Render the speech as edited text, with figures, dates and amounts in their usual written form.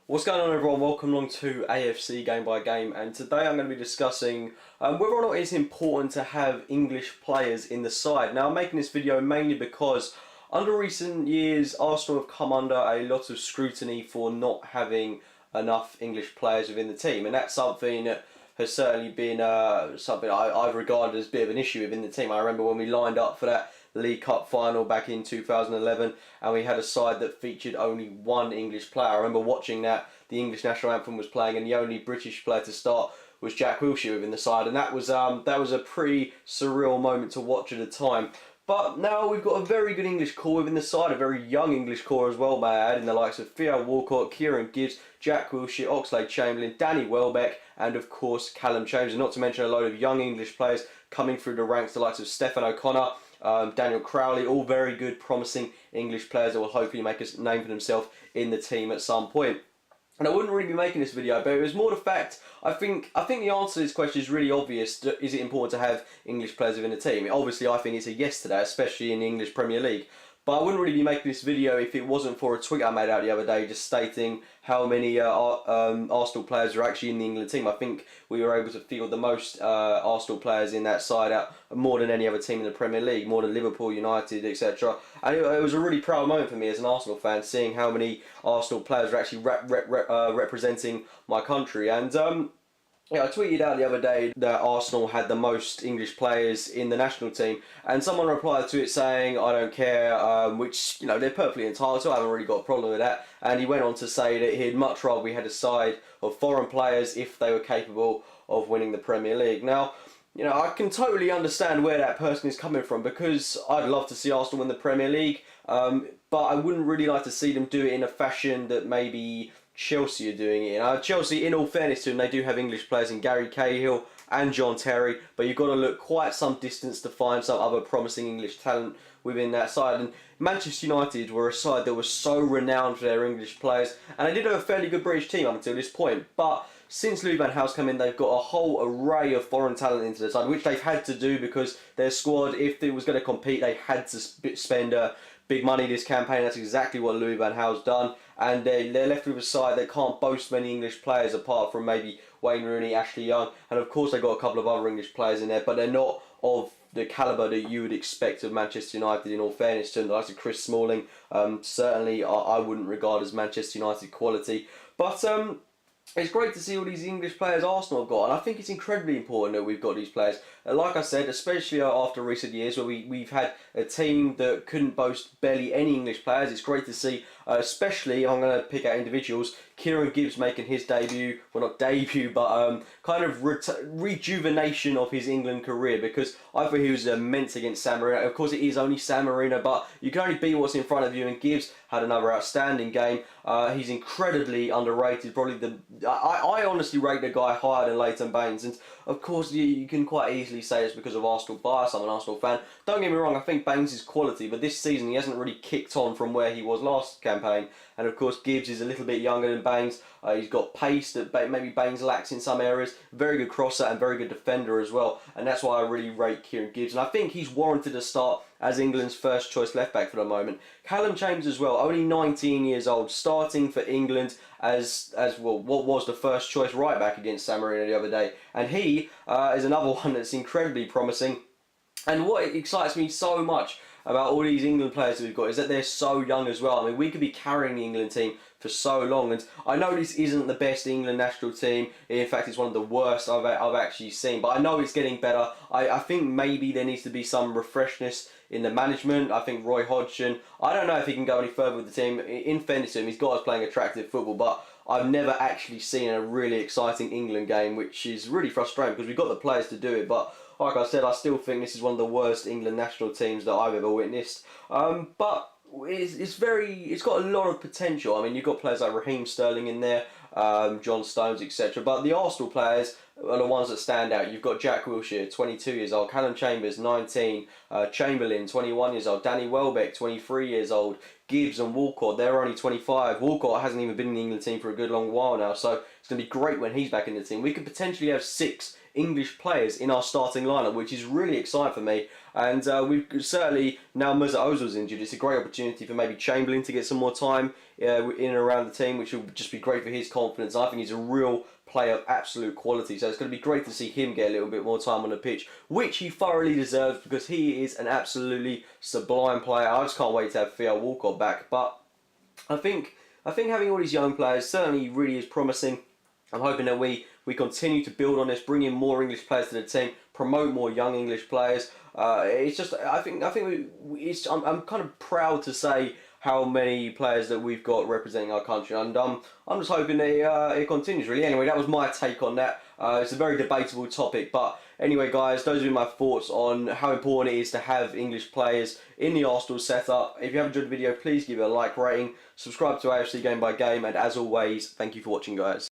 What's going on, everyone? Welcome along to AFC Game by Game, and today I'm going to be discussing whether or not it's important to have English players in the side. Now, I'm making this video mainly because under recent years Arsenal have come under a lot of scrutiny for not having enough English players within the team, and that's something that has certainly been something I've regarded as a bit of an issue within the team. I remember when we lined up for that League Cup final back in 2011 and we had a side that featured only one English player. I remember watching that, the English national anthem was playing and the only British player to start was Jack Wilshere within the side, and that was a pretty surreal moment to watch at the time. But now we've got a very good English core within the side, a very young English core as well, may I add, in the likes of Theo Walcott, Kieran Gibbs, Jack Wilshere, Oxlade-Chamberlain, Danny Welbeck, and of course Callum Chambers, and not to mention a load of young English players coming through the ranks, the likes of Stephen O'Connor, Daniel Crowley, all very good, promising English players that will hopefully make a name for themselves in the team at some point. And I wouldn't really be making this video, but it was more the fact, I think the answer to this question is really obvious. Is it important to have English players within the team? Obviously, I think it's a yes to that, especially in the English Premier League. But I wouldn't really be making this video if it wasn't for a tweet I made out the other day just stating how many Arsenal players are actually in the England team. I think we were able to field the most Arsenal players in that side out more than any other team in the Premier League, more than Liverpool, United, etc. And it was a really proud moment for me as an Arsenal fan, seeing how many Arsenal players are actually representing my country. And yeah, I tweeted out the other day that Arsenal had the most English players in the national team, and someone replied to it saying, I don't care, which, you know, they're perfectly entitled to. I haven't really got a problem with that. And he went on to say that he'd much rather we had a side of foreign players if they were capable of winning the Premier League. Now, you know, I can totally understand where that person is coming from, because I'd love to see Arsenal win the Premier League, but I wouldn't really like to see them do it in a fashion that maybe Chelsea are doing it. Chelsea, in all fairness to them, they do have English players in Gary Cahill and John Terry, but you've got to look quite some distance to find some other promising English talent within that side. And Manchester United were a side that was so renowned for their English players, and they did have a fairly good British team up until this point. But since Louis van Gaal's come in, they've got a whole array of foreign talent into the side, which they've had to do because their squad, if it was going to compete, they had to spend big money this campaign. That's exactly what Louis van Gaal's done, and they're left with a side that can't boast many English players apart from maybe Wayne Rooney, Ashley Young, and of course they've got a couple of other English players in there, but they're not of the calibre that you would expect of Manchester United, in all fairness to them. The likes of Chris Smalling, certainly I wouldn't regard as Manchester United quality, but it's great to see all these English players Arsenal have got, and I think it's incredibly important that we've got these players. Like I said, especially after recent years where we've had a team that couldn't boast barely any English players, it's great to see, especially, I'm going to pick out individuals, Kieran Gibbs making his debut, well not debut, but kind of rejuvenation of his England career, because I thought he was immense against San Marino. Of course it is only San Marino, but you can only beat what's in front of you, and Gibbs had another outstanding game. He's incredibly underrated, probably I honestly rate the guy higher than Leighton Baines, and of course you can quite easily say it's because of Arsenal bias. I'm an Arsenal fan. Don't get me wrong, I think Baines is quality, but this season he hasn't really kicked on from where he was last campaign, and of course Gibbs is a little bit younger than Baines. He's got pace that maybe Baines lacks in some areas, very good crosser and very good defender as well, and that's why I really rate Kieran Gibbs, and I think he's warranted a start as England's first choice left back for the moment. Callum Chambers as well, only 19 years old, starting for England as well, what was the first choice right back against San Marino the other day, and he is another one that's incredibly promising. And what excites me so much about all these England players that we've got is that they're so young as well. I mean, we could be carrying the England team for so long, and I know this isn't the best England national team. In fact, it's one of the worst I've actually seen, but I know it's getting better. I think maybe there needs to be some refreshness in the management. I think Roy Hodgson, I don't know if he can go any further with the team. In fairness to him, he's got us playing attractive football, but I've never actually seen a really exciting England game, which is really frustrating because we've got the players to do it, but like I said, I still think this is one of the worst England national teams that I've ever witnessed. But it's got a lot of potential. I mean, you've got players like Raheem Sterling in there, John Stones, etc. But the Arsenal players are the ones that stand out. You've got Jack Wilshere, 22 years old, Callum Chambers, 19, Chamberlain, 21 years old, Danny Welbeck, 23 years old, Gibbs and Walcott, they're only 25. Walcott hasn't even been in the England team for a good long while now, so it's going to be great when he's back in the team. We could potentially have 6 English players in our starting lineup, which is really exciting for me. And we've certainly, now Mesut Ozil's injured, it's a great opportunity for maybe Chamberlain to get some more time in and around the team, which will just be great for his confidence. I think he's a real player of absolute quality, so it's going to be great to see him get a little bit more time on the pitch, which he thoroughly deserves because he is an absolutely sublime player. I just can't wait to have Theo Walcott back. But I think having all these young players certainly really is promising. I'm hoping that we continue to build on this, bring in more English players to the team, promote more young English players. It's just I'm kind of proud to say how many players that we've got representing our country, and I'm just hoping that it continues really. Anyway, that was my take on that. It's a very debatable topic, but anyway, guys, those are my thoughts on how important it is to have English players in the Arsenal setup. If you have enjoyed the video, please give it a like rating, subscribe to AFC Game by Game, and as always, thank you for watching, guys.